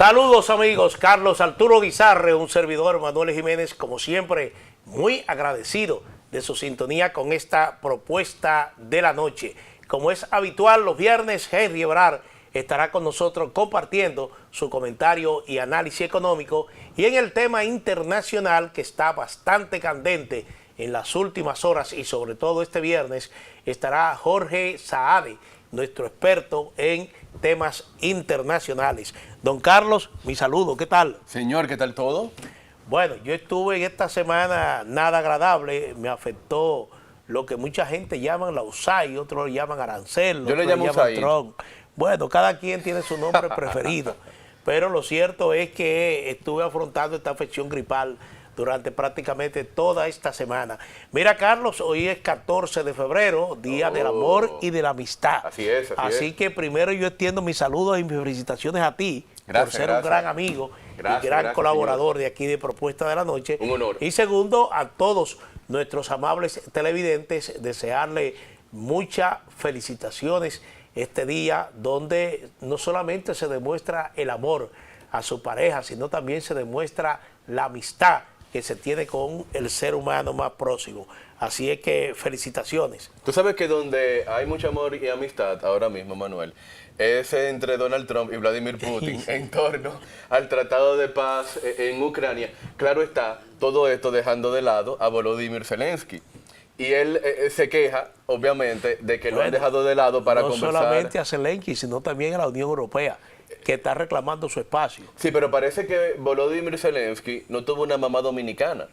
Saludos amigos, Carlos Arturo Guizarre, un servidor Manuel Jiménez, como siempre, muy agradecido de su sintonía con esta propuesta de la noche. Como es habitual, los viernes, Henry Ebrard estará con nosotros compartiendo su comentario y análisis económico, y en el tema internacional que está bastante candente en las últimas horas y sobre todo este viernes, estará Jorge Saade, nuestro experto en temas internacionales. Don Carlos, mi saludo, ¿qué tal? Señor, ¿qué tal todo? Bueno, yo estuve en esta semana nada agradable, me afectó lo que mucha gente llaman la USAID, otros lo llaman arancel, yo le llamo USAID. Trump. Bueno, cada quien tiene su nombre preferido, pero lo cierto es que estuve afrontando esta afección gripal durante prácticamente toda esta semana. Mira, Carlos, hoy es 14 de febrero, Día del Amor y de la Amistad. Así es, así que primero yo extiendo mis saludos y mis felicitaciones a ti por ser un gran amigo y gran colaborador de aquí de Propuesta de la Noche. Un honor. Y segundo, a todos nuestros amables televidentes, desearle muchas felicitaciones este día, donde no solamente se demuestra el amor a su pareja, sino también se demuestra la amistad que se tiene con el ser humano más próximo. Así es que felicitaciones. Tú sabes que donde hay mucho amor y amistad ahora mismo, Manuel, es entre Donald Trump y Vladimir Putin en torno al tratado de paz en Ucrania. Claro está, todo esto dejando de lado a Volodymyr Zelensky. Y él se queja, obviamente, de que lo han dejado de lado para conversar. No solamente a Zelensky, sino también a la Unión Europea, que está reclamando su espacio. Sí, pero parece que Volodymyr Zelensky no tuvo una mamá dominicana.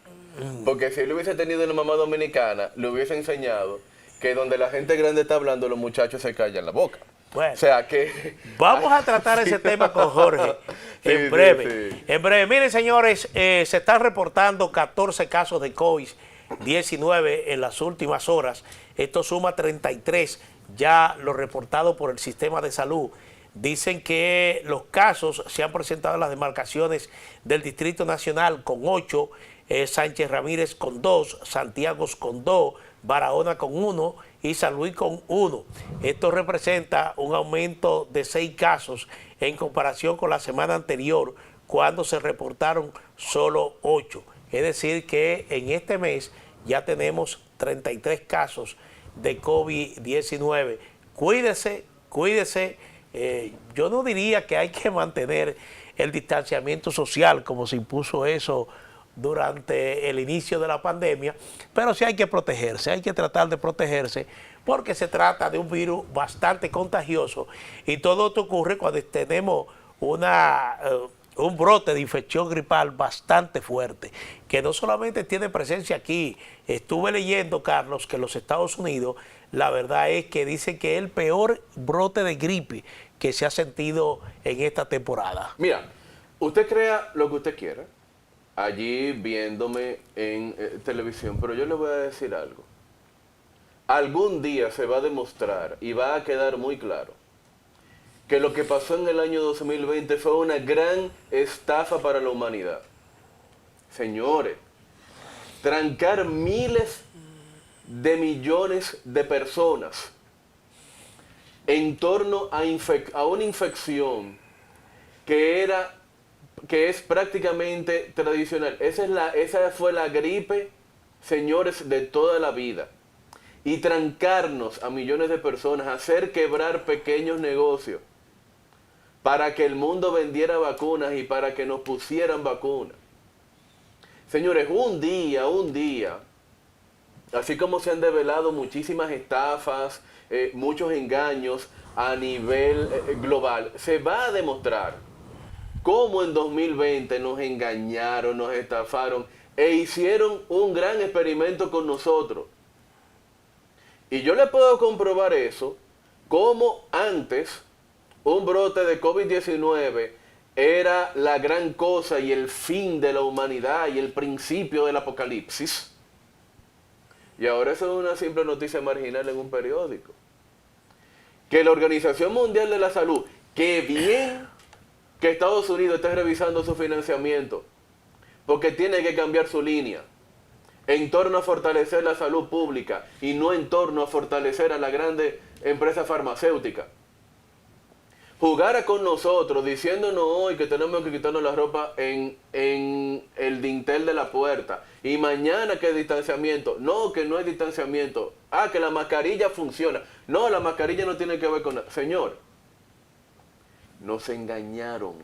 Porque si él hubiese tenido una mamá dominicana, le hubiese enseñado que donde la gente grande está hablando, los muchachos se callan la boca. Bueno, o sea que... vamos a tratar ese tema con Jorge en breve. Sí. En breve. Miren, señores, se están reportando 14 casos de COVID-19 en las últimas horas. Esto suma 33 ya lo reportado por el sistema de salud. Dicen que los casos se han presentado en las demarcaciones del Distrito Nacional con 8, Sánchez Ramírez con 2, Santiago con 2, Barahona con 1 y San Luis con 1. Esto representa un aumento de 6 casos en comparación con la semana anterior, cuando se reportaron solo 8. Es decir que en este mes ya tenemos 33 casos de COVID-19. Cuídese, cuídese. Yo no diría que hay que mantener el distanciamiento social como se impuso eso durante el inicio de la pandemia, pero sí hay que protegerse, hay que tratar de protegerse, porque se trata de un virus bastante contagioso y todo esto ocurre cuando tenemos un brote de infección gripal bastante fuerte, que no solamente tiene presencia aquí. Estuve leyendo, Carlos, que en los Estados Unidos la verdad es que dicen que es el peor brote de gripe que se ha sentido en esta temporada. Mira, usted crea lo que usted quiera, allí viéndome en televisión, pero yo le voy a decir algo. Algún día se va a demostrar y va a quedar muy claro que lo que pasó en el año 2020 fue una gran estafa para la humanidad. Señores, trancar miles de millones de personas en torno a una infección que es prácticamente tradicional. Esa fue la gripe, señores, de toda la vida. Y trancarnos a millones de personas, hacer quebrar pequeños negocios para que el mundo vendiera vacunas y para que nos pusieran vacunas. Señores, un día, así como se han develado muchísimas estafas, muchos engaños a nivel global, se va a demostrar cómo en 2020 nos engañaron, nos estafaron e hicieron un gran experimento con nosotros. Y yo le puedo comprobar eso, como antes un brote de COVID-19 era la gran cosa y el fin de la humanidad y el principio del apocalipsis. Y ahora eso es una simple noticia marginal en un periódico. Que la Organización Mundial de la Salud, que bien que Estados Unidos esté revisando su financiamiento, porque tiene que cambiar su línea en torno a fortalecer la salud pública y no en torno a fortalecer a la grande empresa farmacéutica. jugara con nosotros diciéndonos hoy que tenemos que quitarnos la ropa en el dintel de la puerta y mañana que distanciamiento, no, que no hay distanciamiento, que la mascarilla funciona, no, la mascarilla no tiene que ver con nada. Señor, nos engañaron.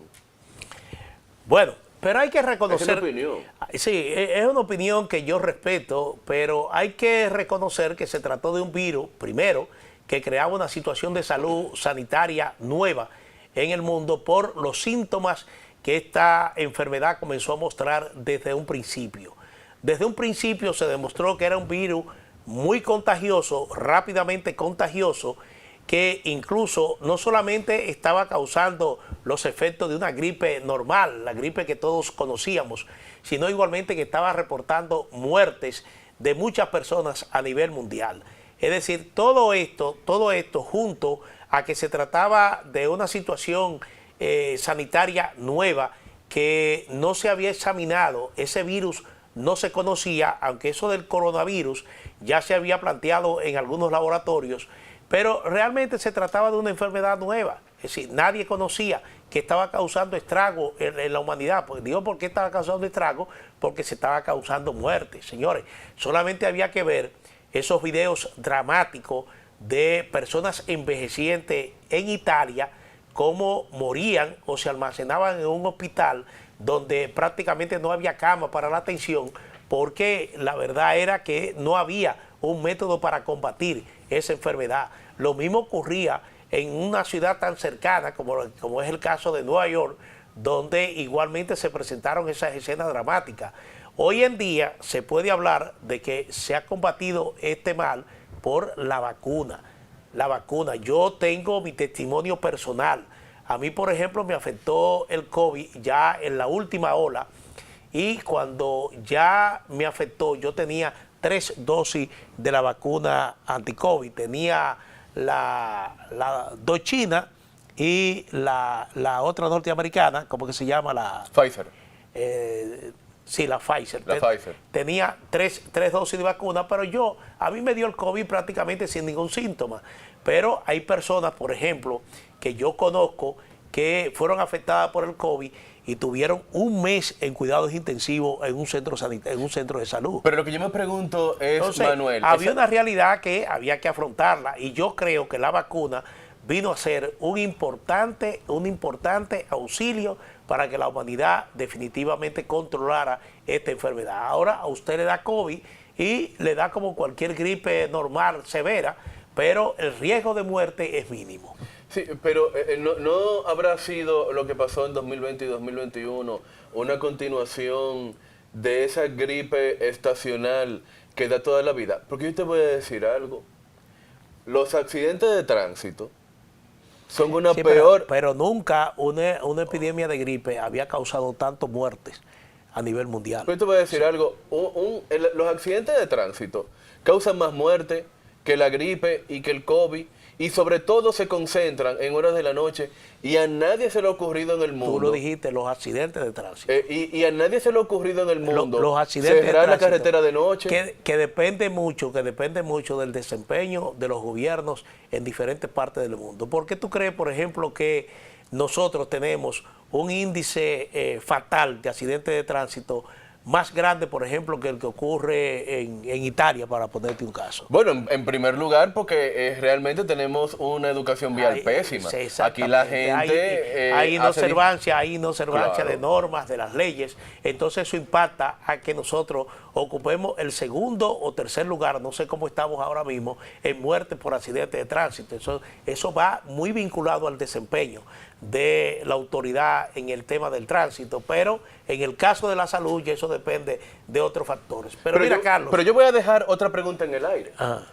Bueno, pero hay que reconocer... Es una opinión. Sí, es una opinión que yo respeto, pero hay que reconocer que se trató de un virus, primero, que creaba una situación de salud sanitaria nueva en el mundo por los síntomas que esta enfermedad comenzó a mostrar desde un principio. Desde un principio se demostró que era un virus muy contagioso, rápidamente contagioso, que incluso no solamente estaba causando los efectos de una gripe normal, la gripe que todos conocíamos, sino igualmente que estaba reportando muertes de muchas personas a nivel mundial. Es decir, todo esto junto a que se trataba de una situación sanitaria nueva que no se había examinado, ese virus no se conocía, aunque eso del coronavirus ya se había planteado en algunos laboratorios, pero realmente se trataba de una enfermedad nueva. Es decir, nadie conocía que estaba causando estrago en la humanidad. Pues digo, ¿por qué estaba causando estrago? Porque se estaba causando muertes. Señores, solamente había que ver esos videos dramáticos de personas envejecientes en Italia, cómo morían o se almacenaban en un hospital donde prácticamente no había cama para la atención, porque la verdad era que no había un método para combatir esa enfermedad. Lo mismo ocurría en una ciudad tan cercana como es el caso de Nueva York, donde igualmente se presentaron esas escenas dramáticas. Hoy en día se puede hablar de que se ha combatido este mal por la vacuna. La vacuna, yo tengo mi testimonio personal. A mí, por ejemplo, me afectó el COVID ya en la última ola, y cuando ya me afectó, yo tenía 3 dosis de la vacuna anti-COVID. Tenía la 2 china y la otra norteamericana, ¿cómo que se llama? La Pfizer. Sí, la Pfizer. Pfizer. Tenía 3 dosis de vacuna, pero a mí me dio el COVID prácticamente sin ningún síntoma. Pero hay personas, por ejemplo, que yo conozco que fueron afectadas por el COVID y tuvieron un mes en cuidados intensivos en un centro de salud. Pero lo que yo me pregunto es, entonces, Manuel... había una realidad que había que afrontarla, y yo creo que la vacuna vino a ser un importante auxilio para que la humanidad definitivamente controlara esta enfermedad. Ahora a usted le da COVID y le da como cualquier gripe normal severa, pero el riesgo de muerte es mínimo. Sí, pero ¿no habrá sido lo que pasó en 2020 y 2021 una continuación de esa gripe estacional que da toda la vida? Porque yo te voy a decir algo. Los accidentes de tránsito son una peor... Pero nunca una epidemia de gripe había causado tantas muertes a nivel mundial. Yo te voy a decir algo. Los accidentes de tránsito causan más muerte que la gripe y que el COVID, y sobre todo se concentran en horas de la noche, y a nadie se le ha ocurrido en el mundo... Tú lo dijiste, los accidentes de tránsito. Y a nadie se le ha ocurrido en el mundo los accidentes cerrar de la carretera de noche. Que depende mucho del desempeño de los gobiernos en diferentes partes del mundo. ¿Por qué tú crees, por ejemplo, que nosotros tenemos un índice fatal de accidentes de tránsito más grande, por ejemplo, que el que ocurre en Italia, para ponerte un caso? Bueno, en primer lugar, porque realmente tenemos una educación vial pésima. Aquí la gente... hay inobservancia Claro. de normas, de las leyes. Entonces eso impacta a que nosotros ocupemos el segundo o tercer lugar, no sé cómo estamos ahora mismo, en muerte por accidente de tránsito. Eso va muy vinculado al desempeño de la autoridad en el tema del tránsito, pero en el caso de la salud ya eso depende de otros factores. Pero mira, Carlos... Pero yo voy a dejar otra pregunta en el aire. Ajá.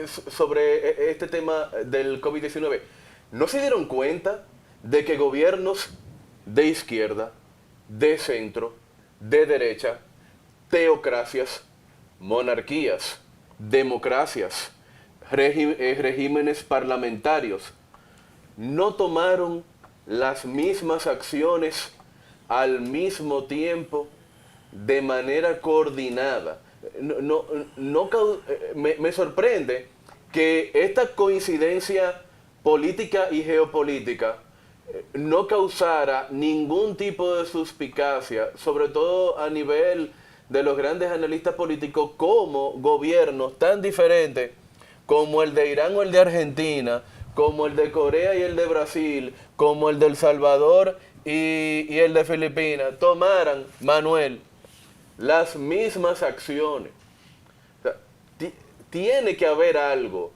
Sobre este tema del COVID-19. ¿No se dieron cuenta de que gobiernos de izquierda, de centro, de derecha, teocracias, monarquías, democracias, regímenes parlamentarios, no tomaron las mismas acciones al mismo tiempo de manera coordinada? Me sorprende que esta coincidencia política y geopolítica no causara ningún tipo de suspicacia, sobre todo a nivel de los grandes analistas políticos, como gobiernos tan diferentes como el de Irán o el de Argentina, como el de Corea y el de Brasil, como el de El Salvador y el de Filipinas, tomaran, Manuel, las mismas acciones. O sea, tiene que haber algo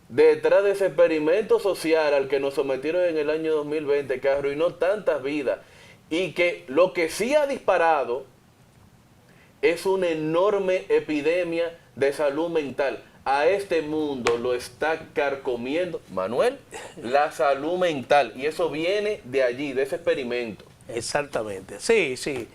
detrás de ese experimento social al que nos sometieron en el año 2020, que arruinó tantas vidas, y que lo que sí ha disparado es una enorme epidemia de salud mental. A este mundo lo está carcomiendo, Manuel, la salud mental, y eso viene de allí, de ese experimento. Exactamente, sí, sí.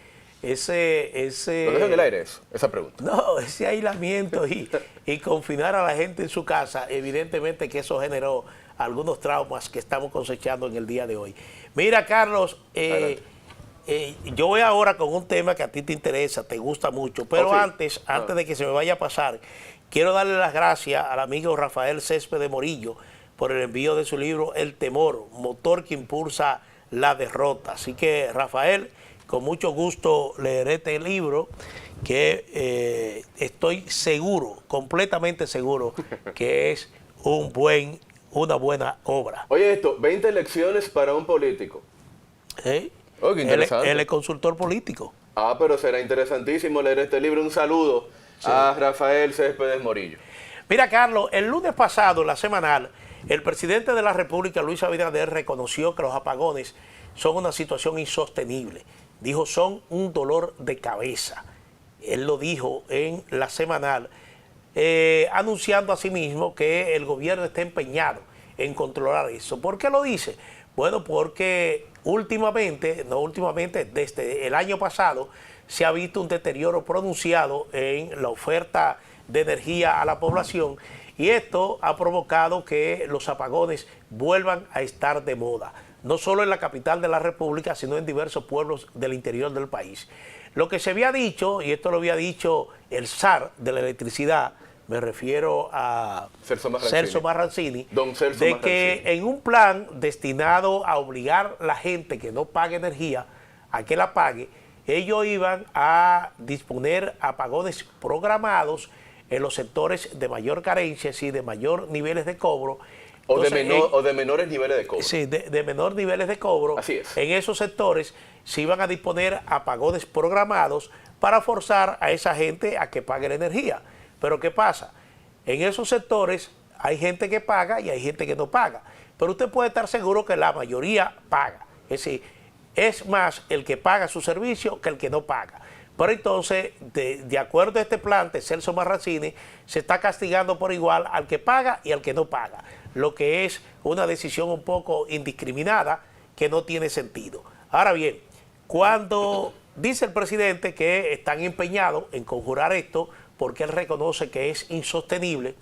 Lo dejo en el aire eso, esa pregunta. No, ese aislamiento y confinar a la gente en su casa, evidentemente que eso generó algunos traumas que estamos cosechando en el día de hoy. Mira, Carlos, yo voy ahora con un tema que a ti te interesa, te gusta mucho, pero antes de que se me vaya a pasar, quiero darle las gracias al amigo Rafael Céspedes Morillo por el envío de su libro El Temor, motor que impulsa la derrota. Así que, Rafael, con mucho gusto leeré este libro que estoy seguro, completamente seguro, que es una buena obra. Oye, esto, 20 lecciones para un político. ¿Eh? Oh, qué interesante. Él es consultor político. Ah, pero será interesantísimo leer este libro. Un saludo a Rafael Céspedes Morillo. Mira, Carlos, el lunes pasado, en la semanal, el presidente de la República, Luis Abinader, reconoció que los apagones son una situación insostenible. Dijo, son un dolor de cabeza. Él lo dijo en la semanal, anunciando asimismo que el gobierno está empeñado en controlar eso. ¿Por qué lo dice? Bueno, porque desde el año pasado, se ha visto un deterioro pronunciado en la oferta de energía a la población, y esto ha provocado que los apagones vuelvan a estar de moda, no solo en la capital de la República, sino en diversos pueblos del interior del país. Lo que se había dicho, y esto lo había dicho el zar de la electricidad, me refiero a Celso Marrancini, Don Celso de Marrancini, que en un plan destinado a obligar a la gente que no pague energía a que la pague, ellos iban a disponer apagones programados en los sectores de mayor carencia, y de mayor niveles de cobro. Entonces, o de menores niveles de cobro. Sí, de menor niveles de cobro. Así es. En esos sectores se iban a disponer apagones programados para forzar a esa gente a que pague la energía. Pero ¿qué pasa? En esos sectores hay gente que paga y hay gente que no paga. Pero usted puede estar seguro que la mayoría paga. Es decir, es más el que paga su servicio que el que no paga. Pero entonces, de acuerdo a este plan de Celso Marrancini, se está castigando por igual al que paga y al que no paga, lo que es una decisión un poco indiscriminada que no tiene sentido. Ahora bien, cuando dice el presidente que están empeñados en conjurar esto porque él reconoce que es insostenible,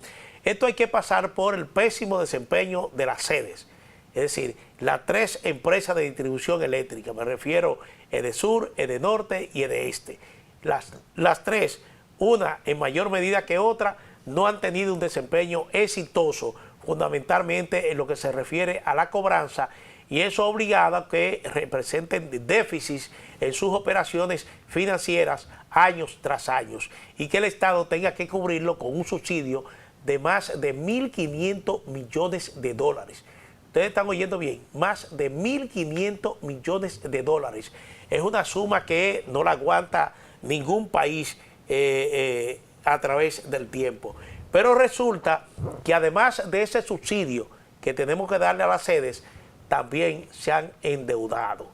esto hay que pasar por el pésimo desempeño de las sedes. Es decir, las tres empresas de distribución eléctrica, me refiero Edesur, Edenorte y Edeeste. Las tres, una en mayor medida que otra, no han tenido un desempeño exitoso, fundamentalmente en lo que se refiere a la cobranza, y eso ha obligado a que representen déficits en sus operaciones financieras años tras años, y que el Estado tenga que cubrirlo con un subsidio de más de 1.500 millones de dólares. Ustedes están oyendo bien, más de 1.500 millones de dólares. Es una suma que no la aguanta ningún país a través del tiempo. Pero resulta que además de ese subsidio que tenemos que darle a las sedes, también se han endeudado.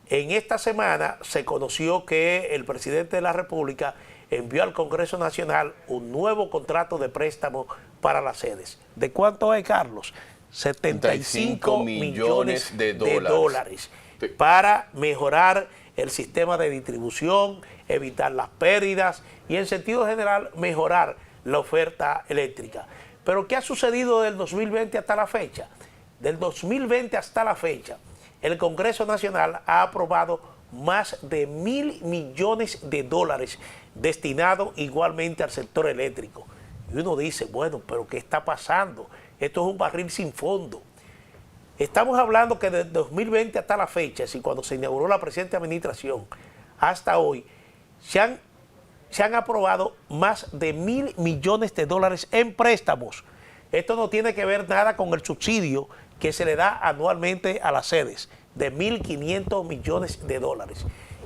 En esta semana se conoció que el presidente de la República envió al Congreso Nacional un nuevo contrato de préstamo para las sedes. ¿De cuánto es, Carlos? 75 millones de dólares sí, para mejorar el sistema de distribución, evitar las pérdidas y en sentido general mejorar la oferta eléctrica. Pero ¿qué ha sucedido del 2020 hasta la fecha? Del 2020 hasta la fecha, el Congreso Nacional ha aprobado más de 1.000 millones de dólares destinados igualmente al sector eléctrico. Y uno dice, bueno, pero ¿qué está pasando? Esto es un barril sin fondo. Estamos hablando que desde 2020 hasta la fecha, es decir, cuando se inauguró la presente administración, hasta hoy, se han aprobado más de $1.000 millones en préstamos. Esto no tiene que ver nada con el subsidio que se le da anualmente a las sedes, de $1.500 millones.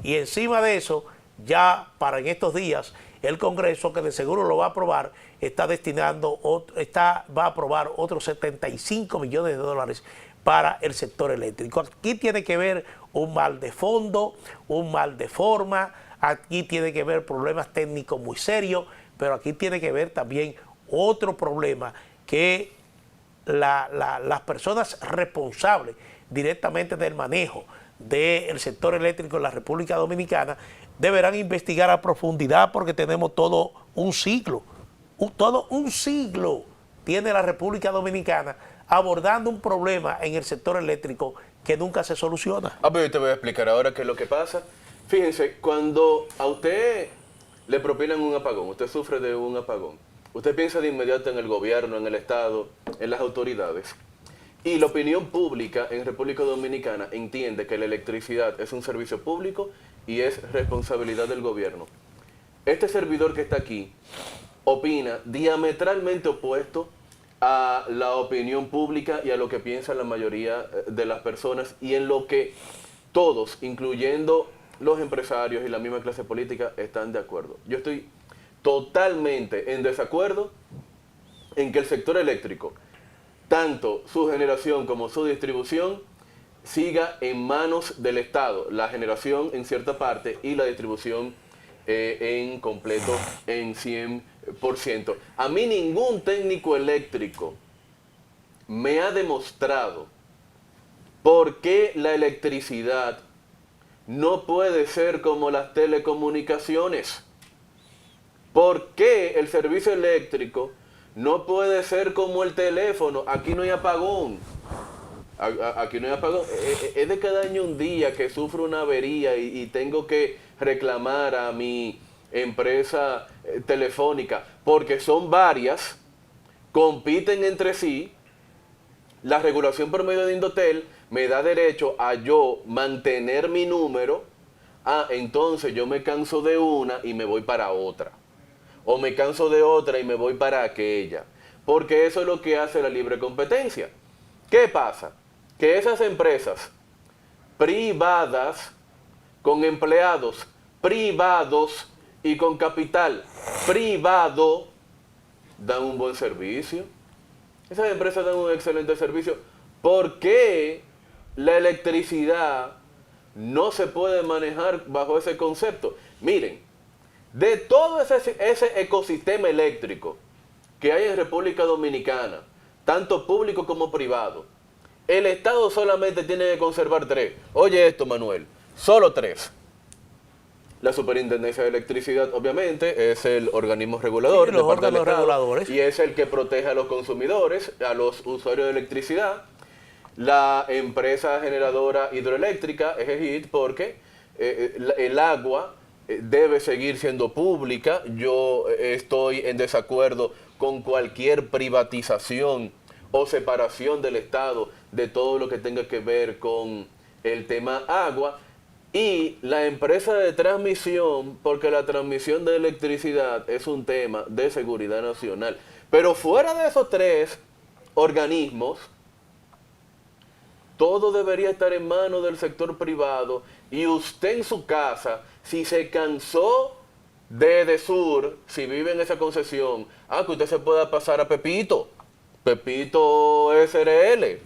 Y encima de eso, ya para en estos días, el Congreso, que de seguro lo va a aprobar, va a aprobar otros $75 millones para el sector eléctrico. Aquí tiene que ver un mal de fondo, un mal de forma, aquí tiene que ver problemas técnicos muy serios, pero aquí tiene que ver también otro problema, que las personas responsables directamente del manejo del sector eléctrico en la República Dominicana deberán investigar a profundidad, porque tenemos todo un siglo tiene la República Dominicana abordando un problema en el sector eléctrico que nunca se soluciona. Pero yo te voy a explicar ahora qué es lo que pasa. Fíjense, cuando a usted le propinan un apagón, usted sufre de un apagón, usted piensa de inmediato en el gobierno, en el Estado, en las autoridades. Y la opinión pública en República Dominicana entiende que la electricidad es un servicio público y es responsabilidad del gobierno. Este servidor que está aquí opina diametralmente opuesto a la opinión pública y a lo que piensa la mayoría de las personas, y en lo que todos, incluyendo los empresarios y la misma clase política, están de acuerdo. Yo estoy totalmente en desacuerdo en que el sector eléctrico, tanto su generación como su distribución, siga en manos del Estado, la generación en cierta parte y la distribución en completo, en 100%. A mí ningún técnico eléctrico me ha demostrado por qué la electricidad no puede ser como las telecomunicaciones. ¿Por qué el servicio eléctrico no puede ser como el teléfono? Aquí no hay apagón. Aquí no hay apagón. Es de cada año un día que sufro una avería y tengo que reclamar a mi empresa telefónica, porque son varias, compiten entre sí. La regulación por medio de Indotel me da derecho a yo mantener mi número. Entonces yo me canso de una y me voy para otra. O me canso de otra y me voy para aquella. Porque eso es lo que hace la libre competencia. ¿Qué pasa? Que esas empresas privadas, con empleados privados y con capital privado, dan un buen servicio. Esas empresas dan un excelente servicio. ¿Por qué la electricidad no se puede manejar bajo ese concepto? Miren, de todo ese ecosistema eléctrico que hay en República Dominicana, tanto público como privado, el Estado solamente tiene que conservar 3. Oye esto, Manuel, solo 3. La Superintendencia de Electricidad, obviamente, es el organismo regulador, sí, los órganos reguladores, y es el que protege a los consumidores, a los usuarios de electricidad. La empresa generadora hidroeléctrica, EGEHID, porque el agua debe seguir siendo pública. Yo estoy en desacuerdo con cualquier privatización o separación del Estado de todo lo que tenga que ver con el tema agua. Y la empresa de transmisión, porque la transmisión de electricidad es un tema de seguridad nacional. Pero fuera de esos 3 organismos, todo debería estar en manos del sector privado. Y usted en su casa, si se cansó de EDESUR, si vive en esa concesión, que usted se pueda pasar a Pepito SRL.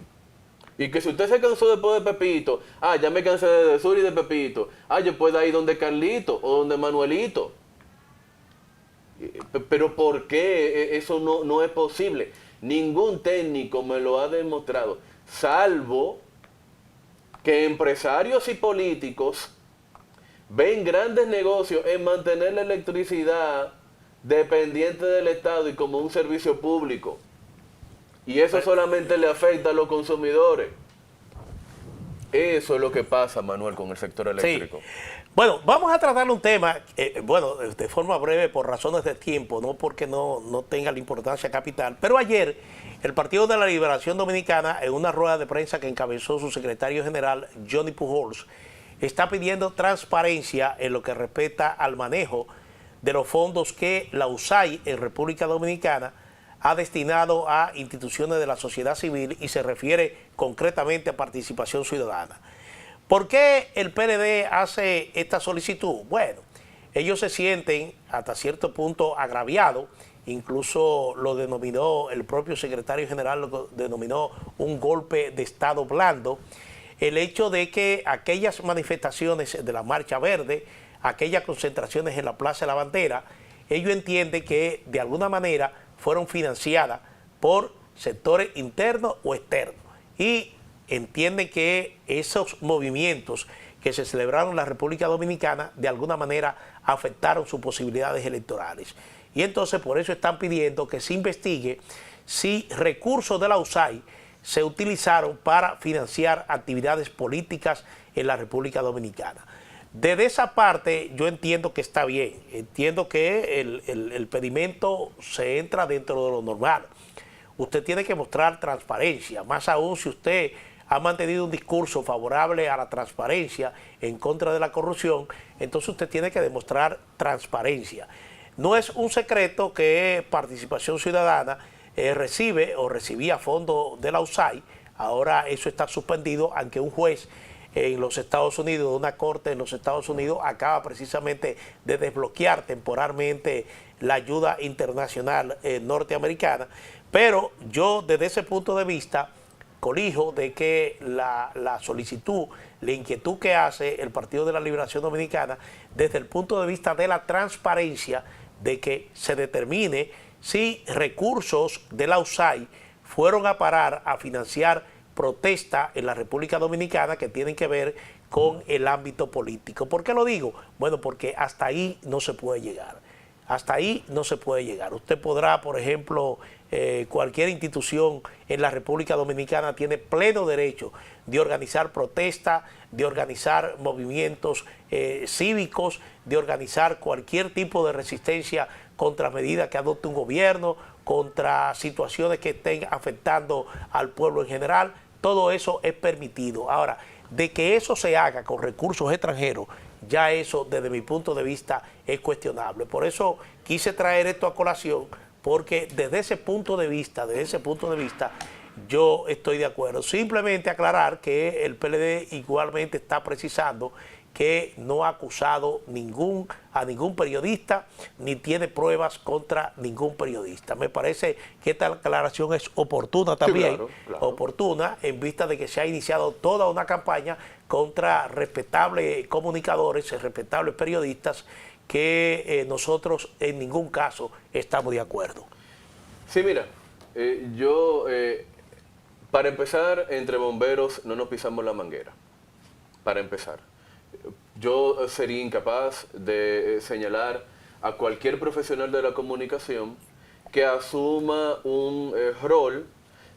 Y que si usted se cansó después de Pepito, ya me cansé de EDESUR y de Pepito, yo puedo ir donde Carlito o donde Manuelito. Pero ¿por qué eso no es posible? Ningún técnico me lo ha demostrado, salvo que empresarios y políticos ven grandes negocios en mantener la electricidad dependiente del Estado y como un servicio público. Y eso solamente le afecta a los consumidores. Eso es lo que pasa, Manuel, con el sector eléctrico. Sí. Bueno, vamos a tratar un tema, bueno, de forma breve por razones de tiempo, no porque no tenga la importancia capital, pero ayer el Partido de la Liberación Dominicana, en una rueda de prensa que encabezó su secretario general, Johnny Pujols, está pidiendo transparencia en lo que respecta al manejo de los fondos que la USAID en República Dominicana ha destinado a instituciones de la sociedad civil y se refiere concretamente a participación ciudadana. ¿Por qué el PLD hace esta solicitud? Bueno, ellos se sienten hasta cierto punto agraviados, incluso lo denominó el propio secretario general, lo denominó un golpe de Estado blando, el hecho de que aquellas manifestaciones de la Marcha Verde, aquellas concentraciones en la Plaza de la Bandera, ellos entienden que de alguna manera fueron financiadas por sectores internos o externos y entienden que esos movimientos que se celebraron en la República Dominicana de alguna manera afectaron sus posibilidades electorales. Y entonces por eso están pidiendo que se investigue si recursos de la USAID se utilizaron para financiar actividades políticas en la República Dominicana. Desde esa parte yo entiendo que está bien, entiendo que el pedimento se entra dentro de lo normal. Usted tiene que mostrar transparencia, más aún si usted ha mantenido un discurso favorable a la transparencia en contra de la corrupción, entonces usted tiene que demostrar transparencia. No es un secreto que Participación Ciudadana recibe o recibía fondos de la USAID, ahora eso está suspendido, aunque un juez en los Estados Unidos, una corte en los Estados Unidos, acaba precisamente de desbloquear temporalmente la ayuda internacional norteamericana, pero yo desde ese punto de vista colijo de que la solicitud, la inquietud que hace el Partido de la Liberación Dominicana desde el punto de vista de la transparencia, de que se determine si recursos de la USAID fueron a parar a financiar protestas en la República Dominicana que tienen que ver con el ámbito político. ¿Por qué lo digo? Bueno, porque hasta ahí no se puede llegar. Hasta ahí no se puede llegar. Usted podrá, por ejemplo, cualquier institución en la República Dominicana tiene pleno derecho de organizar protestas, de organizar movimientos cívicos, de organizar cualquier tipo de resistencia contra medidas que adopte un gobierno, contra situaciones que estén afectando al pueblo en general. Todo eso es permitido. Ahora, de que eso se haga con recursos extranjeros, ya eso desde mi punto de vista es cuestionable. Por eso quise traer esto a colación, porque desde ese punto de vista, yo estoy de acuerdo. Simplemente aclarar que el PLD igualmente está precisando que no ha acusado a ningún periodista, ni tiene pruebas contra ningún periodista. Me parece que esta aclaración es oportuna también, sí, claro. Oportuna en vista de que se ha iniciado toda una campaña contra respetables comunicadores, respetables periodistas, que nosotros en ningún caso estamos de acuerdo. Sí, mira, para empezar, entre bomberos no nos pisamos la manguera, para empezar. Yo sería incapaz de señalar a cualquier profesional de la comunicación que asuma un rol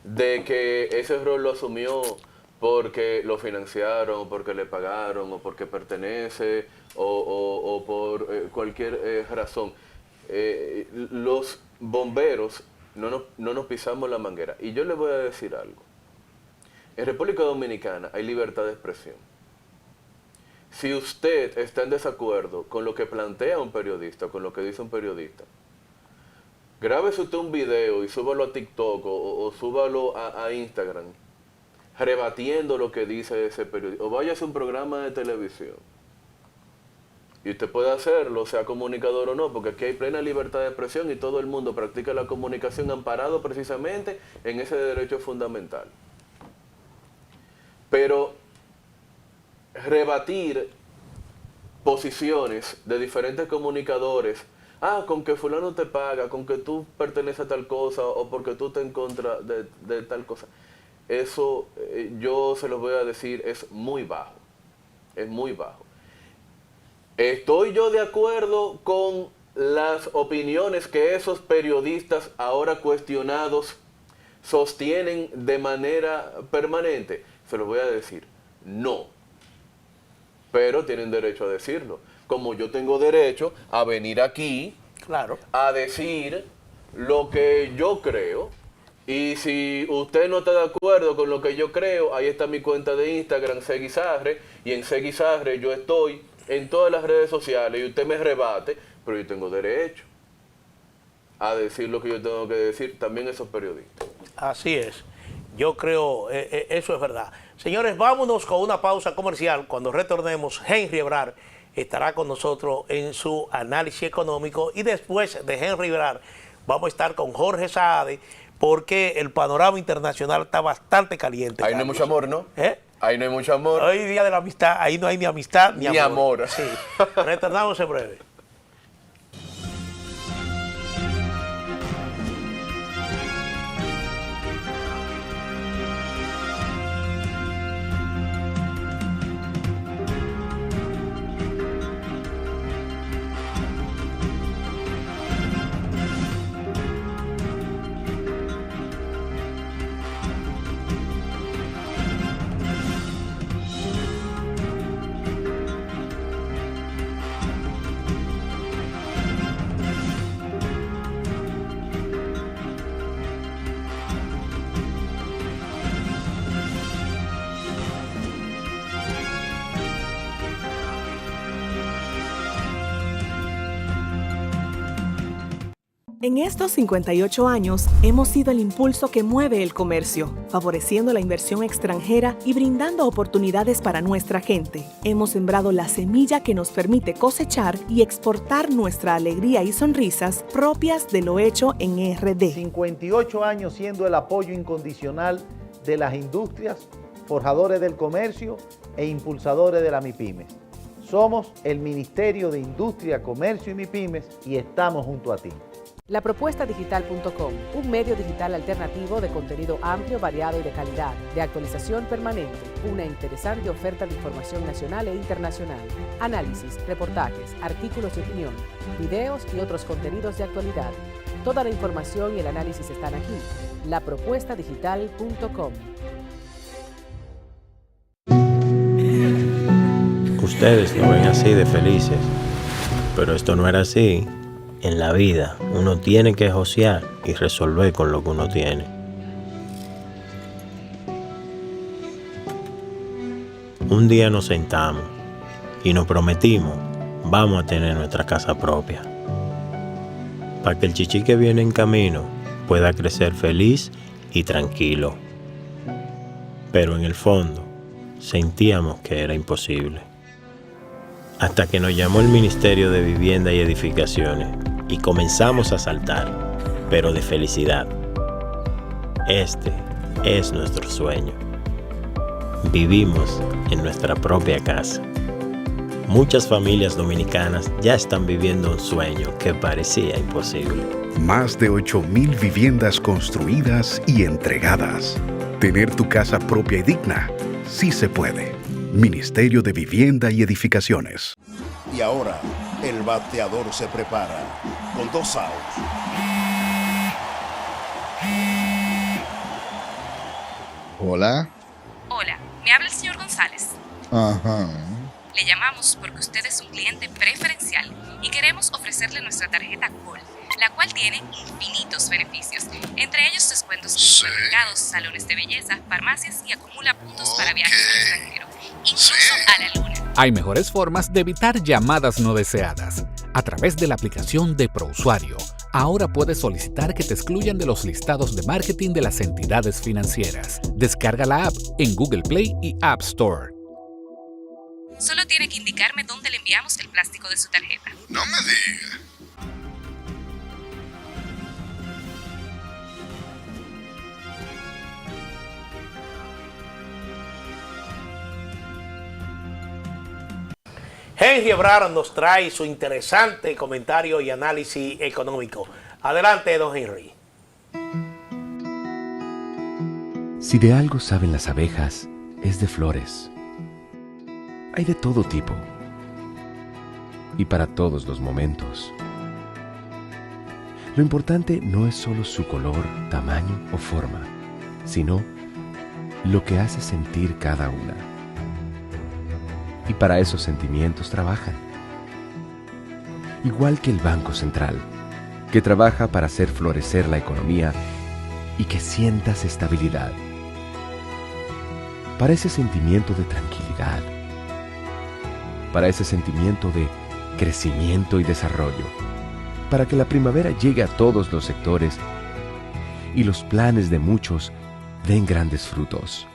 de que ese rol lo asumió porque lo financiaron, porque le pagaron, o porque pertenece, o por cualquier razón. Los bomberos no nos pisamos la manguera. Y yo le voy a decir algo. En República Dominicana hay libertad de expresión. Si usted está en desacuerdo con lo que plantea un periodista, con lo que dice un periodista, grábese usted un video y súbalo a TikTok o súbalo a Instagram, rebatiendo lo que dice ese periodista. O váyase a un programa de televisión. Y usted puede hacerlo, sea comunicador o no, porque aquí hay plena libertad de expresión y todo el mundo practica la comunicación amparado precisamente en ese derecho fundamental. Pero rebatir posiciones de diferentes comunicadores, con que fulano te paga, con que tú perteneces a tal cosa o porque tú estás en contra de tal cosa, eso yo se los voy a decir, es muy bajo, es muy bajo. ¿Estoy yo de acuerdo con las opiniones que esos periodistas ahora cuestionados sostienen de manera permanente? Se los voy a decir, no. pero tienen derecho a decirlo. Como yo tengo derecho a venir aquí Claro. a decir lo que yo creo. Y si usted no está de acuerdo con lo que yo creo, ahí está mi cuenta de Instagram, Seguizarre, y en Seguizarre yo estoy en todas las redes sociales y usted me rebate, pero yo tengo derecho a decir lo que yo tengo que decir, también esos periodistas. Así es. Yo creo, eso es verdad. Señores, vámonos con una pausa comercial. Cuando retornemos, Henry Ebrard estará con nosotros en su análisis económico y después de Henry Ebrard vamos a estar con Jorge Saade porque el panorama internacional está bastante caliente. Ahí no hay mucho amor, ¿no? Ahí no hay mucho amor. Hoy día de la amistad, ahí no hay ni amistad ni amor. amor. Sí. Retornamos en breve. En estos 58 años, hemos sido el impulso que mueve el comercio, favoreciendo la inversión extranjera y brindando oportunidades para nuestra gente. Hemos sembrado la semilla que nos permite cosechar y exportar nuestra alegría y sonrisas propias de lo hecho en RD. 58 años siendo el apoyo incondicional de las industrias, forjadores del comercio e impulsadores de la MIPYMES. Somos el Ministerio de Industria, Comercio y MIPYMES y estamos junto a ti. Lapropuestadigital.com, un medio digital alternativo de contenido amplio, variado y de calidad, de actualización permanente, una interesante oferta de información nacional e internacional, análisis, reportajes, artículos de opinión, videos y otros contenidos de actualidad. Toda la información y el análisis están aquí. Lapropuestadigital.com. Ustedes lo ven así de felices, pero esto no era así. En la vida, uno tiene que josear y resolver con lo que uno tiene. Un día nos sentamos y nos prometimos, vamos a tener nuestra casa propia. Para que el chichi que viene en camino pueda crecer feliz y tranquilo. Pero en el fondo, sentíamos que era imposible. Hasta que nos llamó el Ministerio de Vivienda y Edificaciones y comenzamos a saltar, pero de felicidad. Este es nuestro sueño. Vivimos en nuestra propia casa. Muchas familias dominicanas ya están viviendo un sueño que parecía imposible. Más de 8,000 viviendas construidas y entregadas. Tener tu casa propia y digna, sí se puede. Ministerio de Vivienda y Edificaciones. Y ahora, el bateador se prepara con 2 outs. Hola. Hola, me habla el señor González. Ajá. Le llamamos porque usted es un cliente preferencial y queremos ofrecerle nuestra tarjeta Gold, la cual tiene infinitos beneficios, entre ellos descuentos en supermercados, salones de belleza, farmacias y acumula puntos para viajes al extranjero, incluso a la luna. Hay mejores formas de evitar llamadas no deseadas. A través de la aplicación de ProUsuario, ahora puedes solicitar que te excluyan de los listados de marketing de las entidades financieras. Descarga la app en Google Play y App Store. Solo tiene que indicarme dónde le enviamos el plástico de su tarjeta. No me diga. Henry Ebrard nos trae su interesante comentario y análisis económico. Adelante, don Henry. Si de algo saben las abejas, es de flores. Hay de todo tipo y para todos los momentos. Lo importante no es solo su color, tamaño o forma, sino lo que hace sentir cada una. y para esos sentimientos trabajan. Igual que el Banco Central, que trabaja para hacer florecer la economía y que sientas estabilidad. Para ese sentimiento de tranquilidad, para ese sentimiento de crecimiento y desarrollo, para que la primavera llegue a todos los sectores y los planes de muchos den grandes frutos.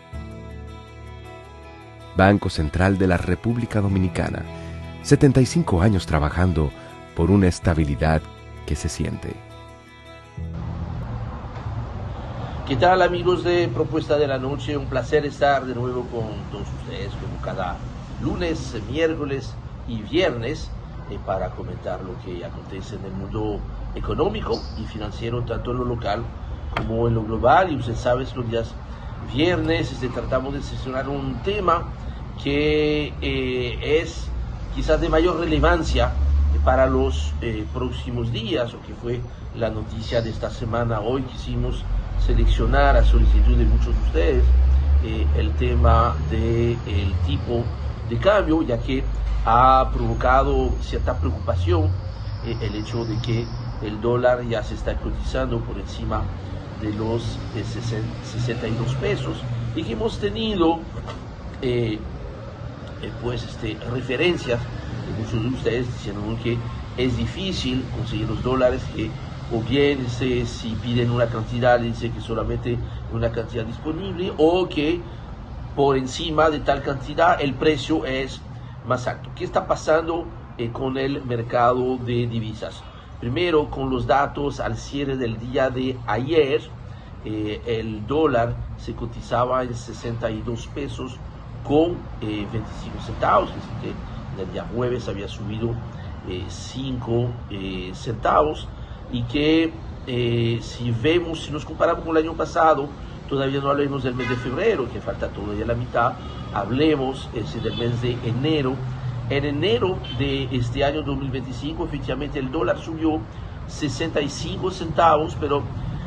Banco Central de la República Dominicana, 75 años trabajando por una estabilidad que se siente. ¿Qué tal, amigos de Propuesta de la Noche? Un placer estar de nuevo con todos ustedes, como cada lunes, miércoles y viernes, para comentar lo que acontece en el mundo económico y financiero, tanto en lo local como en lo global. Y usted sabe, los días viernes tratamos de seleccionar un tema que es quizás de mayor relevancia para los próximos días, o que fue la noticia de esta semana. Hoy quisimos seleccionar, a solicitud de muchos de ustedes, el tema del tipo de cambio, ya que ha provocado cierta preocupación el hecho de que el dólar ya se está cotizando por encima de los 62 pesos, y que hemos tenido referencias de muchos de ustedes diciendo que es difícil conseguir los dólares, que o bien si piden una cantidad, dice que solamente una cantidad disponible, o que por encima de tal cantidad el precio es más alto. ¿Qué está pasando con el mercado de divisas? Primero, con los datos al cierre del día de ayer, el dólar se cotizaba en 62 pesos con 25 centavos, es decir, que el día jueves había subido 5 centavos, y que si nos comparamos con el año pasado, todavía no hablemos del mes de febrero, que falta todavía la mitad, hablemos del mes de enero. En enero de este año 2025, efectivamente el dólar subió 65 centavos, pero